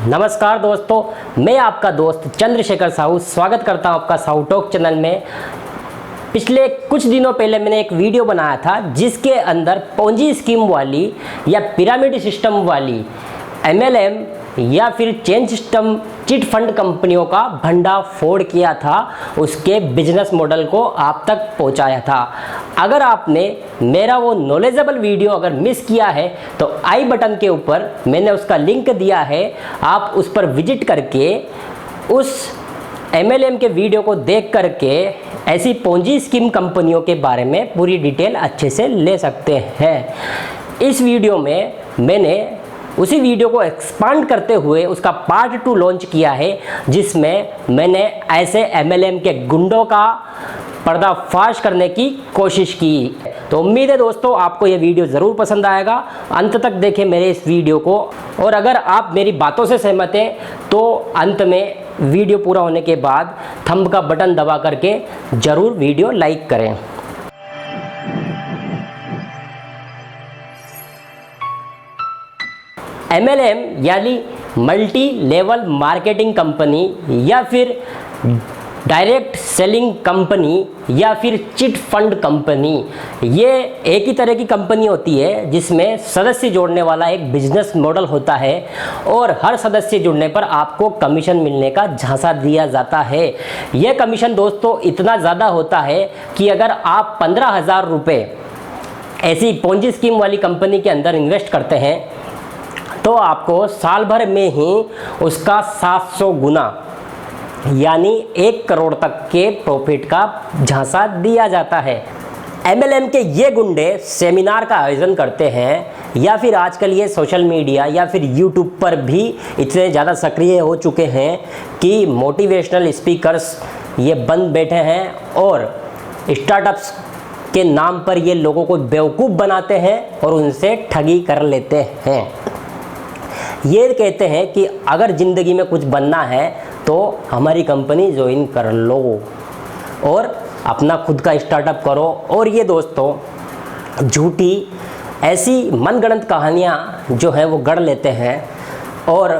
नमस्कार दोस्तों, मैं आपका दोस्त चंद्रशेखर साहू स्वागत करता हूं आपका साहू टॉक चैनल में। पिछले कुछ दिनों पहले मैंने एक वीडियो बनाया था जिसके अंदर पोंजी स्कीम वाली या पिरामिड सिस्टम वाली MLM या फिर चेन सिस्टम चिट फंड कंपनियों का भंडाफोड़ किया था, उसके बिजनेस मॉडल को आप तक पहुंचाया था। अगर आपने मेरा वो नॉलेजेबल वीडियो अगर मिस किया है तो आई बटन के ऊपर मैंने उसका लिंक दिया है, आप उस पर विजिट करके उस MLM के वीडियो को देख करके ऐसी पोंजी स्कीम कंपनियों के बारे में पूरी डिटेल अच्छे से ले सकते हैं। इस वीडियो में मैंने उसी वीडियो को एक्सपांड करते हुए उसका पार्ट 2 लॉन्च किया है, जिसमें मैंने ऐसे MLM के गुंडों का पर्दाफाश करने की कोशिश की। तो उम्मीद है दोस्तों आपको ये वीडियो ज़रूर पसंद आएगा, अंत तक देखें मेरे इस वीडियो को। और अगर आप मेरी बातों से सहमत हैं तो अंत में वीडियो पूरा होने के बाद थंब का बटन दबा करके ज़रूर वीडियो लाइक करें। MLM यानी मल्टी लेवल मार्केटिंग कंपनी या फिर डायरेक्ट सेलिंग कंपनी या फिर चिट फंड कंपनी, ये एक ही तरह की कंपनी होती है जिसमें सदस्य जोड़ने वाला एक बिजनेस मॉडल होता है और हर सदस्य जुड़ने पर आपको कमीशन मिलने का झांसा दिया जाता है। यह कमीशन दोस्तों इतना ज़्यादा होता है कि अगर आप 15,000 रुपये ऐसी पोंजी स्कीम वाली कंपनी के अंदर इन्वेस्ट करते हैं तो आपको साल भर में ही उसका 700 गुना यानी 1 करोड़ तक के प्रॉफिट का झांसा दिया जाता है। MLM के ये गुंडे सेमिनार का आयोजन करते हैं या फिर आजकल ये सोशल मीडिया या फिर YouTube पर भी इतने ज़्यादा सक्रिय हो चुके हैं कि मोटिवेशनल स्पीकर्स ये बन बैठे हैं और स्टार्टअप्स के नाम पर ये लोगों को बेवकूफ़ बनाते हैं और उनसे ठगी कर लेते हैं। ये कहते हैं कि अगर ज़िंदगी में कुछ बनना है तो हमारी कंपनी ज्वाइन कर लो और अपना खुद का स्टार्टअप करो। और ये दोस्तों झूठी ऐसी मनगढ़ंत कहानियाँ जो हैं वो गढ़ लेते हैं और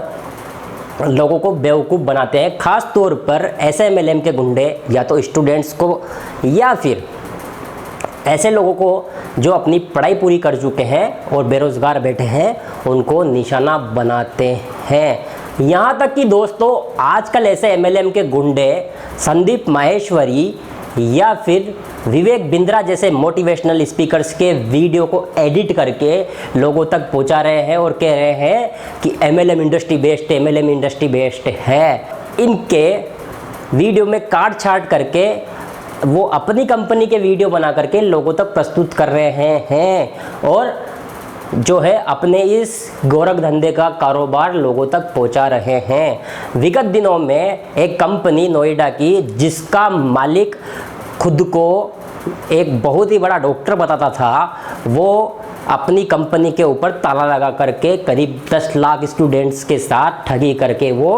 लोगों को बेवकूफ़ बनाते हैं। ख़ास तौर पर ऐसे MLM के गुंडे या तो स्टूडेंट्स को या फिर ऐसे लोगों को जो अपनी पढ़ाई पूरी कर चुके हैं और बेरोज़गार बैठे हैं, उनको निशाना बनाते हैं। यहाँ तक कि दोस्तों आजकल ऐसे MLM के गुंडे संदीप माहेश्वरी या फिर विवेक बिंद्रा जैसे मोटिवेशनल स्पीकर्स के वीडियो को एडिट करके लोगों तक पहुँचा रहे हैं और कह रहे हैं कि MLM इंडस्ट्री बेस्ट है, MLM इंडस्ट्री बेस्ट है। इनके वीडियो में काट छाट करके वो अपनी कंपनी के वीडियो बना करके लोगों तक प्रस्तुत कर रहे हैं और जो है अपने इस गोरख धंधे का कारोबार लोगों तक पहुंचा रहे हैं। विगत दिनों में एक कंपनी नोएडा की जिसका मालिक खुद को एक बहुत ही बड़ा डॉक्टर बताता था, वो अपनी कंपनी के ऊपर ताला लगा करके करीब 10 लाख स्टूडेंट्स के साथ ठगी करके वो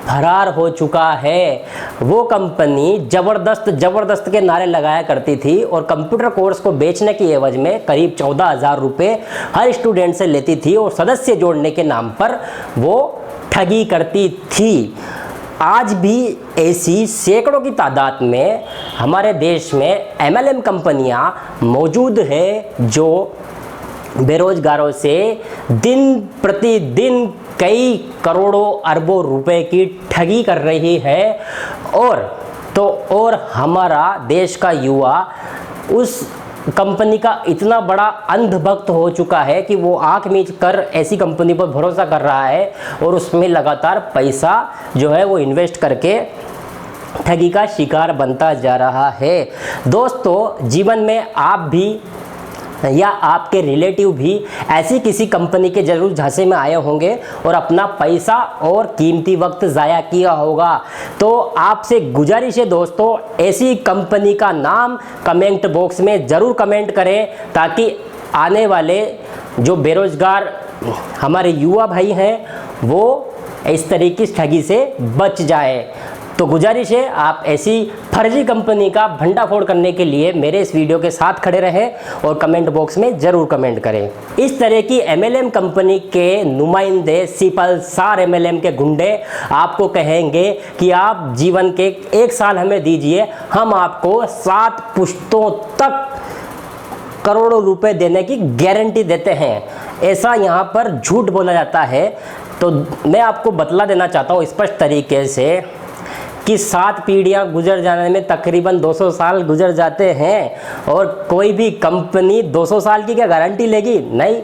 फरार हो चुका है। वो कंपनी ज़बरदस्त के नारे लगाया करती थी और कंप्यूटर कोर्स को बेचने की एवज में करीब 14,000 रुपये हर स्टूडेंट से लेती थी और सदस्य जोड़ने के नाम पर वो ठगी करती थी। आज भी ऐसी सैकड़ों की तादाद में हमारे देश में MLM कंपनियां मौजूद है जो बेरोजगारों से दिन प्रतिदिन कई करोड़ों अरबों रुपए की ठगी कर रही है। और हमारा देश का युवा उस कंपनी का इतना बड़ा अंधभक्त हो चुका है कि वो आंख मीच कर ऐसी कंपनी पर भरोसा कर रहा है और उसमें लगातार पैसा जो है वो इन्वेस्ट करके ठगी का शिकार बनता जा रहा है। दोस्तों जीवन में आप भी या आपके रिलेटिव भी ऐसी किसी कंपनी के जरूर झांसे में आए होंगे और अपना पैसा और कीमती वक्त ज़ाया किया होगा। तो आपसे गुजारिश है दोस्तों, ऐसी कंपनी का नाम कमेंट बॉक्स में ज़रूर कमेंट करें ताकि आने वाले जो बेरोज़गार हमारे युवा भाई हैं वो इस तरीके की ठगी से बच जाए। तो गुजारिश है आप ऐसी फर्जी कंपनी का भंडाफोड़ करने के लिए मेरे इस वीडियो के साथ खड़े रहें और कमेंट बॉक्स में ज़रूर कमेंट करें। इस तरह की MLM कंपनी के नुमाइंदे, सिपल सार MLM के गुंडे आपको कहेंगे कि आप जीवन के 1 साल हमें दीजिए, हम आपको 7 पुश्तों तक करोड़ों रुपए देने की गारंटी देते हैं। ऐसा यहाँ पर झूठ बोला जाता है। तो मैं आपको बतला देना चाहता हूँ स्पष्ट तरीके से कि 7 पीढ़ियाँ गुजर जाने में तकरीबन 200 साल गुजर जाते हैं और कोई भी कंपनी 200 साल की क्या गारंटी लेगी? नहीं।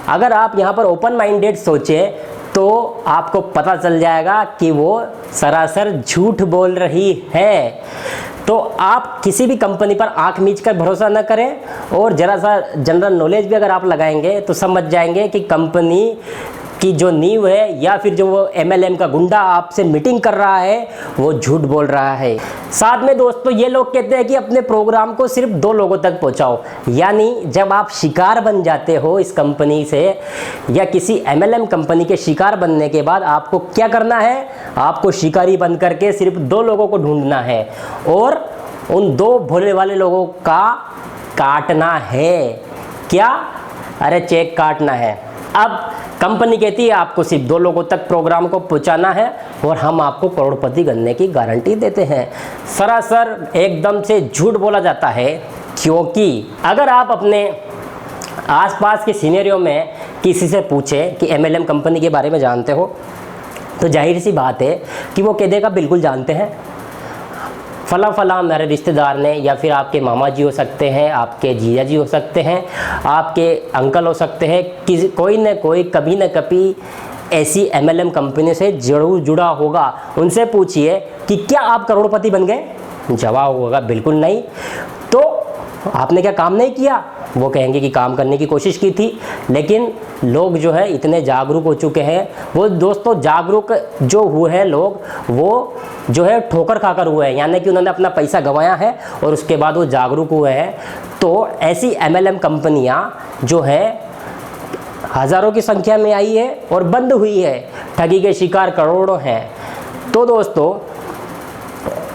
अगर आप यहाँ पर ओपन माइंडेड सोचें तो आपको पता चल जाएगा कि वो सरासर झूठ बोल रही है। तो आप किसी भी कंपनी पर आंख मीच कर भरोसा न करें और ज़रा सा जनरल नॉलेज भी अगर आप लगाएंगे तो समझ जाएंगे कि कंपनी की जो नींव है या फिर जो वो MLM का गुंडा आपसे मीटिंग कर रहा है वो झूठ बोल रहा है। साथ में दोस्तों ये लोग कहते हैं कि अपने प्रोग्राम को सिर्फ 2 लोगों तक पहुंचाओ, यानी जब आप शिकार बन जाते हो इस कंपनी से या किसी MLM कंपनी के शिकार बनने के बाद आपको क्या करना है? आपको शिकारी बन करके सिर्फ 2 लोगों को ढूंढना है और उन 2 भोले वाले लोगों का काटना है। क्या? अरे चेक काटना है। अब कंपनी कहती है आपको सिर्फ 2 लोगों तक प्रोग्राम को पहुंचाना है और हम आपको करोड़पति बनने की गारंटी देते हैं। सरासर एकदम से झूठ बोला जाता है, क्योंकि अगर आप अपने आसपास के सिनेरियो में किसी से पूछें कि MLM कंपनी के बारे में जानते हो, तो जाहिर सी बात है कि वो कह देगा बिल्कुल जानते हैं, फला मेरे रिश्तेदार ने, या फिर आपके मामा जी हो सकते हैं, आपके जीजा जी हो सकते हैं, आपके अंकल हो सकते हैं, किसी कोई न कोई कभी न कभी ऐसी MLM कंपनी से जरूर जुड़ा होगा। उनसे पूछिए कि क्या आप करोड़पति बन गए? जवाब होगा बिल्कुल नहीं। तो आपने क्या काम नहीं किया? वो कहेंगे कि काम करने की कोशिश की थी। लेकिन लोग जो है इतने जागरूक हो चुके हैं, वो दोस्तों जागरूक जो हुए हैं लोग, वो जो है ठोकर खाकर हुए हैं, यानी कि उन्होंने अपना पैसा गंवाया है और उसके बाद वो जागरूक हुए हैं। तो ऐसी MLM कंपनियां जो है हज़ारों की संख्या में आई है और बंद हुई है। ठगी के शिकार करोड़ों हैं। तो दोस्तों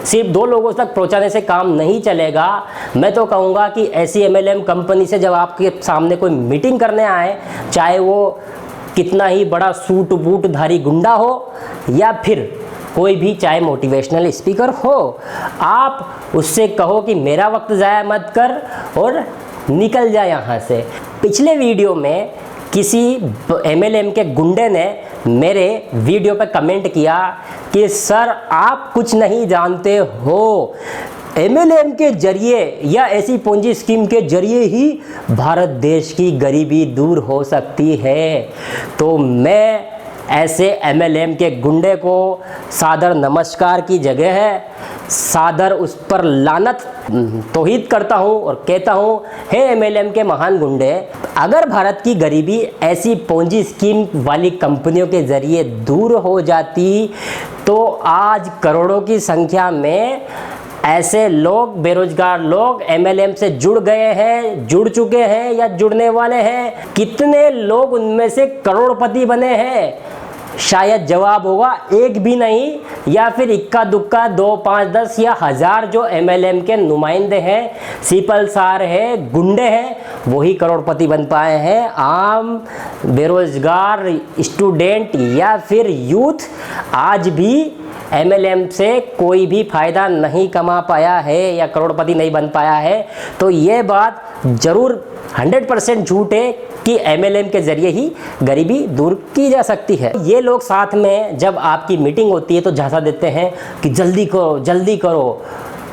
सिर्फ 2 लोगों तक पहुंचाने से काम नहीं चलेगा। मैं तो कहूँगा कि ऐसी MLM कंपनी से जब आपके सामने कोई मीटिंग करने आए, चाहे वो कितना ही बड़ा सूट बूट धारी गुंडा हो या फिर कोई भी चाहे मोटिवेशनल स्पीकर हो, आप उससे कहो कि मेरा वक्त ज़ाया मत कर और निकल जाए यहाँ से। पिछले वीडियो में किसी MLM के गुंडे ने मेरे वीडियो पर कमेंट किया कि सर आप कुछ नहीं जानते हो, MLM के जरिए या ऐसी पूंजी स्कीम के जरिए ही भारत देश की गरीबी दूर हो सकती है। तो मैं ऐसे MLM के गुंडे को सादर नमस्कार की जगह है सादर उस पर लानत तौहीद करता हूँ और कहता हूँ, हे MLM के महान गुंडे, अगर भारत की गरीबी ऐसी पूंजी स्कीम वाली कंपनियों के ज़रिए दूर हो जाती तो आज करोड़ों की संख्या में ऐसे लोग, बेरोजगार लोग MLM से जुड़ गए हैं, जुड़ चुके हैं या जुड़ने वाले हैं। कितने लोग उनमें से करोड़पति बने हैं? शायद जवाब होगा 1 भी नहीं, या फिर इक्का दुक्का 2, 5, 10 या 1000 जो MLM के नुमाइंदे हैं, सिपल सार है, गुंडे हैं, वही करोड़पति बन पाए हैं। आम बेरोजगार स्टूडेंट या फिर यूथ आज भी MLM से कोई भी फ़ायदा नहीं कमा पाया है या करोड़पति नहीं बन पाया है। तो ये बात ज़रूर 100% झूठ है कि MLM के ज़रिए ही गरीबी दूर की जा सकती है। ये लोग साथ में जब आपकी मीटिंग होती है तो झांसा देते हैं कि जल्दी करो,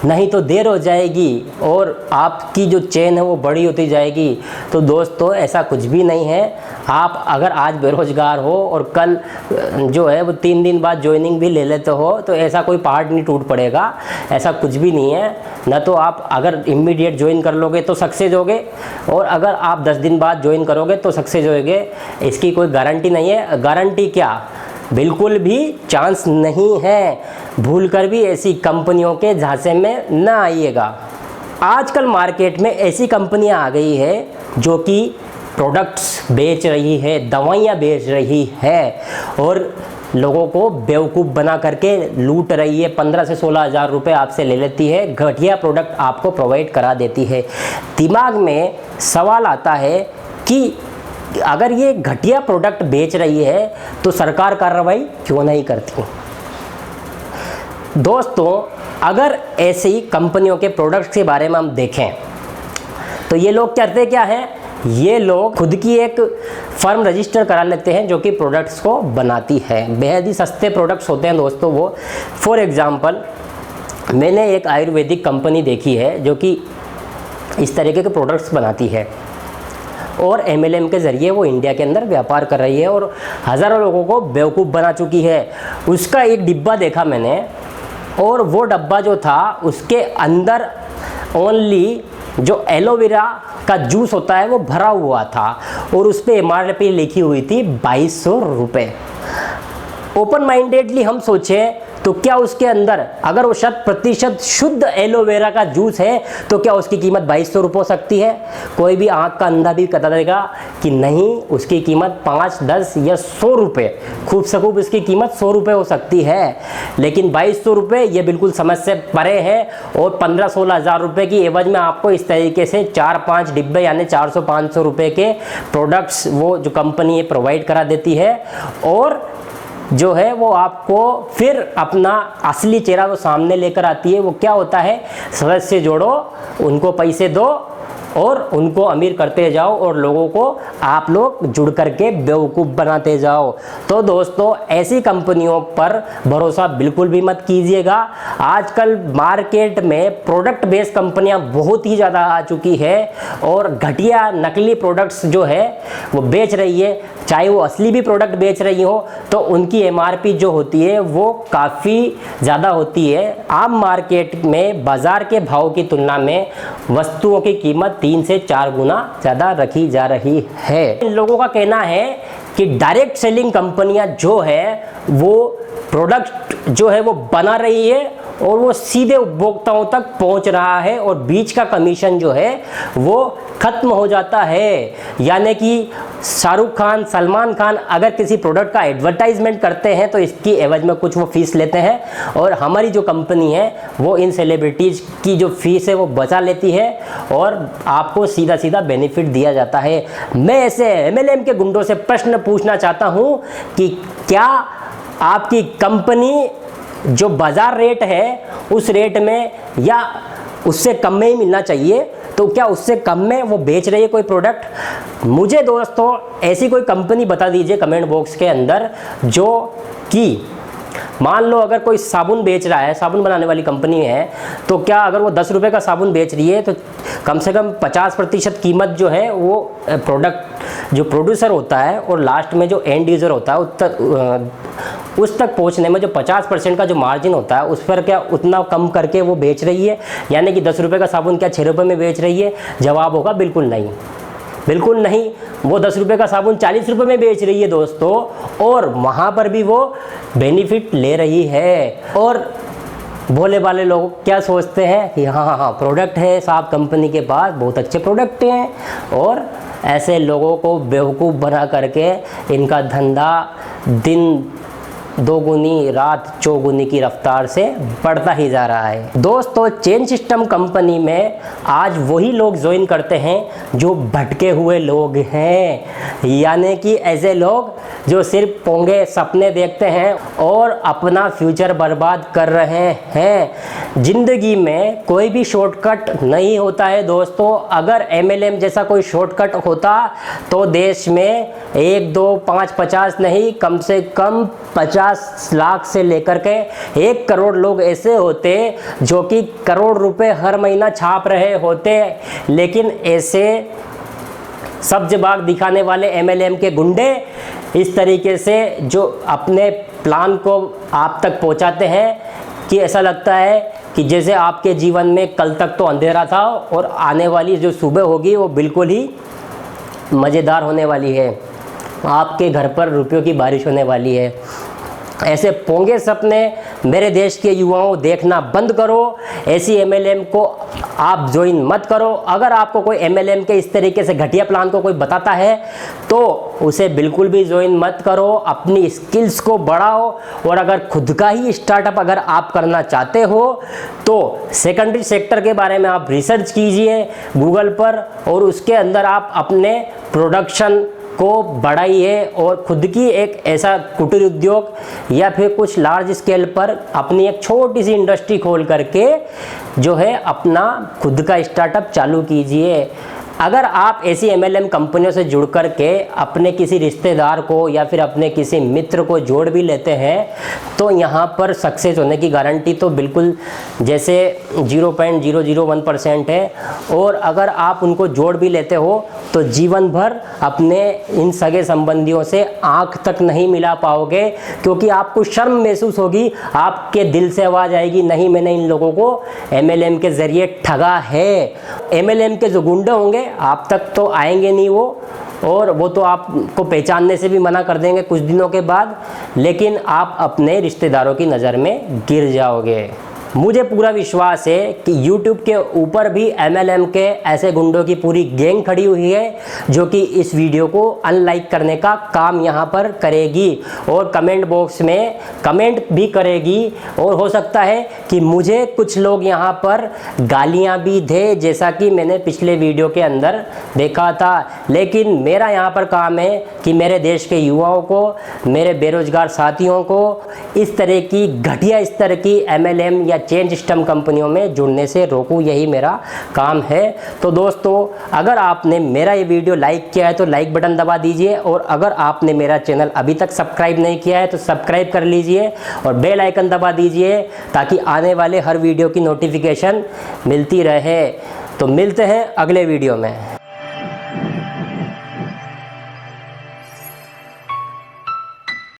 नहीं तो देर हो जाएगी और आपकी जो चेन है वो बड़ी होती जाएगी। तो दोस्तों ऐसा कुछ भी नहीं है। आप अगर आज बेरोजगार हो और कल जो है वो 3 दिन बाद ज्वाइनिंग भी ले लेते हो तो ऐसा कोई पहाड़ नहीं टूट पड़ेगा, ऐसा कुछ भी नहीं है। न तो आप अगर इमीडिएट ज्वाइन कर लोगे तो सक्सेस होगे और अगर आप 10 दिन बाद ज्वाइन करोगे तो सक्सेस होगे, इसकी कोई गारंटी नहीं है। गारंटी क्या, बिल्कुल भी चांस नहीं है। भूल कर भी ऐसी कंपनियों के झांसे में न आइएगा। आजकल मार्केट में ऐसी कंपनियां आ गई है जो कि प्रोडक्ट्स बेच रही है, दवाइयाँ बेच रही है और लोगों को बेवकूफ़ बना करके लूट रही है। 15 से 16 हज़ार रुपये आपसे ले लेती है, घटिया प्रोडक्ट आपको प्रोवाइड करा देती है। दिमाग में सवाल आता है कि अगर ये घटिया प्रोडक्ट बेच रही है तो सरकार कार्रवाई क्यों नहीं करती। दोस्तों, अगर ऐसी कंपनियों के प्रोडक्ट्स के बारे में हम देखें तो ये लोग करते क्या है, ये लोग खुद की एक फर्म रजिस्टर करा लेते हैं जो कि प्रोडक्ट्स को बनाती है। बेहद ही सस्ते प्रोडक्ट्स होते हैं दोस्तों वो। फॉर एग्जांपल, मैंने एक आयुर्वेदिक कंपनी देखी है जो कि इस तरीके के प्रोडक्ट्स बनाती है और MLM के ज़रिए वो इंडिया के अंदर व्यापार कर रही है और हज़ारों लोगों को बेवकूफ़ बना चुकी है। उसका एक डिब्बा देखा मैंने और वो डब्बा जो था उसके अंदर ओनली जो एलोवेरा का जूस होता है वो भरा हुआ था और उस पर MRP लिखी हुई थी 2200 रुपये। ओपन माइंडेडली हम सोचें तो क्या उसके अंदर अगर वो 100% शुद्ध एलोवेरा का जूस है तो क्या उसकी कीमत 2200 रुपये हो सकती है? कोई भी आंख का अंधा भी बता देगा कि नहीं, उसकी कीमत 5, 10 या 100 रुपये, खूब से खूब इसकी कीमत 100 रुपये हो सकती है। लेकिन 2200 रुपये ये बिल्कुल समझ से परे है और 15-16 हज़ार रुपये की एवज में आपको इस तरीके से 4-5 डिब्बे यानी 400-500 रुपये के प्रोडक्ट्स वो जो कंपनी प्रोवाइड करा देती है और जो है वो आपको फिर अपना असली चेहरा वो सामने लेकर आती है। वो क्या होता है, सदस्य जोड़ो, उनको पैसे दो और उनको अमीर करते जाओ और लोगों को आप लोग जुड़ करके बेवकूफ़ बनाते जाओ। तो दोस्तों, ऐसी कंपनियों पर भरोसा बिल्कुल भी मत कीजिएगा। आजकल मार्केट में प्रोडक्ट बेस्ड कंपनियां बहुत ही ज़्यादा आ चुकी है और घटिया नकली प्रोडक्ट्स जो है वो बेच रही है। चाहे वो असली भी प्रोडक्ट बेच रही हो तो उनकी MRP जो होती है वो काफ़ी ज़्यादा होती है। आम मार्केट में बाज़ार के भाव की तुलना में वस्तुओं की कीमत 3 से 4 गुना ज़्यादा रखी जा रही है। इन लोगों का कहना है कि डायरेक्ट सेलिंग कंपनियां जो है वो प्रोडक्ट जो है वो बना रही है और वो सीधे उपभोक्ताओं तक पहुंच रहा है और बीच का कमीशन जो है वो खत्म हो जाता है। यानी कि शाहरुख खान, सलमान खान अगर किसी प्रोडक्ट का एडवर्टाइजमेंट करते हैं तो इसकी एवज में कुछ वो फीस लेते हैं और हमारी जो कंपनी है वो इन सेलिब्रिटीज़ की जो फीस है वो बचा लेती है और आपको सीधा सीधा बेनिफिट दिया जाता है। मैं ऐसे MLM के गुंडों से प्रश्न पूछना चाहता हूँ कि क्या आपकी कंपनी जो बाज़ार रेट है उस रेट में या उससे कम में ही मिलना चाहिए, तो क्या उससे कम में वो बेच रही है कोई प्रोडक्ट? मुझे दोस्तों ऐसी कोई कंपनी बता दीजिए कमेंट बॉक्स के अंदर जो कि मान लो अगर कोई साबुन बेच रहा है, साबुन बनाने वाली कंपनी है, तो क्या अगर वो 10 रुपये का साबुन बेच रही है तो कम से कम 50% कीमत जो है वो प्रोडक्ट जो प्रोड्यूसर होता है और लास्ट में जो एंड यूज़र होता है उस तक पहुंचने में जो 50% का जो मार्जिन होता है उस पर क्या उतना कम करके वो बेच रही है? यानी कि 10 रुपये का साबुन क्या 6 रुपये में बेच रही है? जवाब होगा बिल्कुल नहीं, बिल्कुल नहीं। वो 10 रुपये का साबुन 40 रुपये में बेच रही है दोस्तों और वहाँ पर भी वो बेनिफिट ले रही है। और भोले वाले लोग क्या सोचते हैं कि हाँ प्रोडक्ट है साहब कंपनी के पास, बहुत अच्छे प्रोडक्ट हैं, और ऐसे लोगों को बेवकूफ़ बना करके इनका धंधा दिन दोगुनी रात चौगुनी की रफ्तार से बढ़ता ही जा रहा है। दोस्तों, चेन सिस्टम कंपनी में आज वही लोग ज्वाइन करते हैं जो भटके हुए लोग हैं, यानी कि ऐसे लोग जो सिर्फ पोंगे सपने देखते हैं और अपना फ्यूचर बर्बाद कर रहे हैं। ज़िंदगी में कोई भी शॉर्टकट नहीं होता है दोस्तों। अगर MLM जैसा कोई शॉर्टकट होता तो देश में 1, 2, 5, 50 नहीं, कम से कम 50 लाख से लेकर के 1 करोड़ लोग ऐसे होते जो कि करोड़ रुपए हर महीना छाप रहे होते। लेकिन ऐसे सब्ज़बाग दिखाने वाले MLM के गुंडे इस तरीके से जो अपने प्लान को आप तक पहुंचाते हैं कि ऐसा लगता है कि जैसे आपके जीवन में कल तक तो अंधेरा था और आने वाली जो सुबह होगी वो बिल्कुल ही मज़ेदार होने वाली है, आपके घर पर रुपयों की बारिश होने वाली है। ऐसे पोंगे सपने मेरे देश के युवाओं देखना बंद करो, ऐसी MLM को आप ज्वाइन मत करो। अगर आपको कोई MLM के इस तरीके से घटिया प्लान को कोई बताता है तो उसे बिल्कुल भी ज्वाइन मत करो, अपनी स्किल्स को बढ़ाओ। और अगर खुद का ही स्टार्टअप अगर आप करना चाहते हो तो सेकेंडरी सेक्टर के बारे में आप रिसर्च कीजिए गूगल पर, और उसके अंदर आप अपने प्रोडक्शन को बढ़ाइए और खुद की एक ऐसा कुटीर उद्योग या फिर कुछ लार्ज स्केल पर अपनी एक छोटी सी इंडस्ट्री खोल करके जो है अपना खुद का स्टार्टअप चालू कीजिए। अगर आप ऐसी MLM कंपनियों से जुड़ कर के अपने किसी रिश्तेदार को या फिर अपने किसी मित्र को जोड़ भी लेते हैं तो यहाँ पर सक्सेस होने की गारंटी तो बिल्कुल जैसे 0.001% है। और अगर आप उनको जोड़ भी लेते हो तो जीवन भर अपने इन सगे संबंधियों से आंख तक नहीं मिला पाओगे, क्योंकि आपको शर्म महसूस होगी, आपके दिल से आवाज़ आएगी, नहीं मैंने इन लोगों को MLM के ज़रिए ठगा है। MLM के जो गुंडे होंगे आप तक तो आएंगे नहीं वो, और वो तो आपको पहचानने से भी मना कर देंगे कुछ दिनों के बाद, लेकिन आप अपने रिश्तेदारों की नज़र में गिर जाओगे। मुझे पूरा विश्वास है कि YouTube के ऊपर भी MLM के ऐसे गुंडों की पूरी गैंग खड़ी हुई है जो कि इस वीडियो को अनलाइक करने का काम यहाँ पर करेगी और कमेंट बॉक्स में कमेंट भी करेगी। और हो सकता है कि मुझे कुछ लोग यहाँ पर गालियाँ भी दे, जैसा कि मैंने पिछले वीडियो के अंदर देखा था। लेकिन मेरा यहाँ पर काम है कि मेरे देश के युवाओं को, मेरे बेरोजगार साथियों को इस तरह की घटिया स्तर की MLM या चेन सिस्टम कंपनियों में जुड़ने से रोकूं, यही मेरा काम है। तो दोस्तों, अगर आपने मेरा ये वीडियो लाइक किया है तो लाइक बटन दबा दीजिए, और अगर आपने मेरा चैनल अभी तक सब्सक्राइब नहीं किया है तो सब्सक्राइब कर लीजिए और बेल आइकन दबा दीजिए ताकि आने वाले हर वीडियो की नोटिफिकेशन मिलती रहे। तो मिलते हैं अगले वीडियो में।